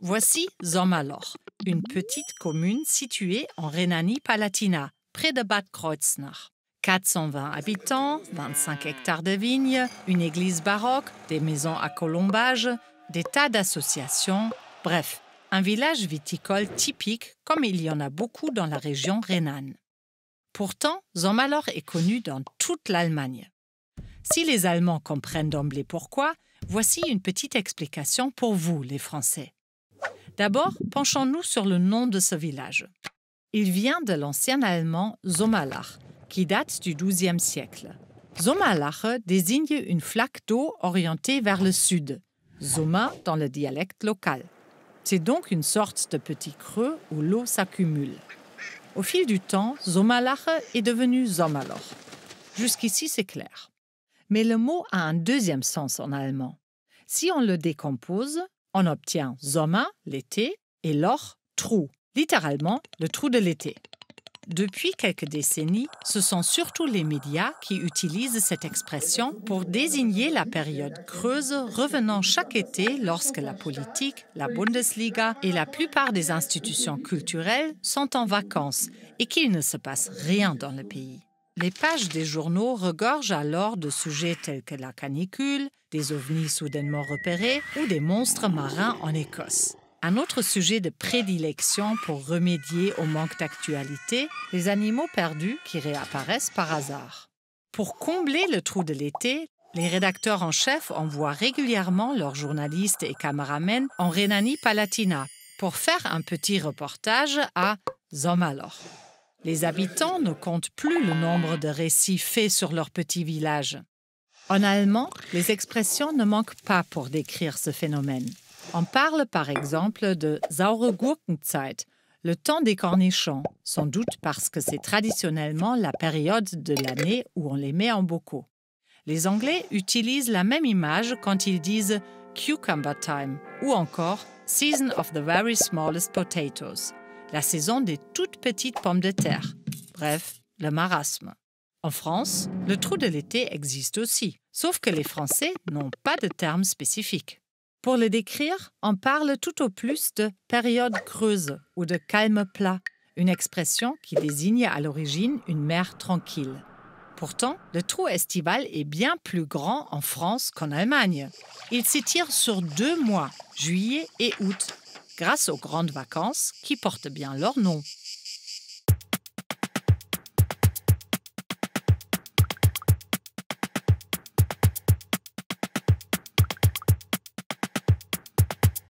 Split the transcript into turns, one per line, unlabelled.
Voici Sommerloch, une petite commune située en Rhénanie-Palatinat, près de Bad Kreuznach. 420 habitants, 25 hectares de vignes, une église baroque, des maisons à colombage, des tas d'associations, bref, un village viticole typique comme il y en a beaucoup dans la région rhénane. Pourtant, Sommerloch est connu dans toute l'Allemagne. Si les Allemands comprennent d'emblée pourquoi, voici une petite explication pour vous, les Français. D'abord, penchons-nous sur le nom de ce village. Il vient de l'ancien allemand Sommerlach, qui date du XIIe siècle. Sommerlache désigne une flaque d'eau orientée vers le sud, Sommer dans le dialecte local. C'est donc une sorte de petit creux où l'eau s'accumule. Au fil du temps, Sommerlache est devenu Sommerloch. Jusqu'ici, c'est clair. Mais le mot a un deuxième sens en allemand. Si on le décompose, on obtient Sommer, l'été, et Loch, trou, littéralement le trou de l'été. Depuis quelques décennies, ce sont surtout les médias qui utilisent cette expression pour désigner la période creuse revenant chaque été lorsque la politique, la Bundesliga et la plupart des institutions culturelles sont en vacances et qu'il ne se passe rien dans le pays. Les pages des journaux regorgent alors de sujets tels que la canicule, des ovnis soudainement repérés ou des monstres marins en Écosse. Un autre sujet de prédilection pour remédier au manque d'actualité, les animaux perdus qui réapparaissent par hasard. Pour combler le trou de l'été, les rédacteurs en chef envoient régulièrement leurs journalistes et caméramens en Rhénanie-Palatinat pour faire un petit reportage à Sommerloch. Les habitants ne comptent plus le nombre de récits faits sur leur petit village. En allemand, les expressions ne manquent pas pour décrire ce phénomène. On parle par exemple de Saure Gurkenzeit, le temps des cornichons, sans doute parce que c'est traditionnellement la période de l'année où on les met en bocaux. Les Anglais utilisent la même image quand ils disent Cucumber Time ou encore Season of the Very Smallest Potatoes, la saison des toutes petites pommes de terre. Bref, le marasme. En France, le trou de l'été existe aussi, sauf que les Français n'ont pas de terme spécifique. Pour le décrire, on parle tout au plus de période creuse ou de calme plat, une expression qui désigne à l'origine une mer tranquille. Pourtant, le trou estival est bien plus grand en France qu'en Allemagne. Il s'étire sur 2 mois, juillet et août, grâce aux grandes vacances qui portent bien leur nom.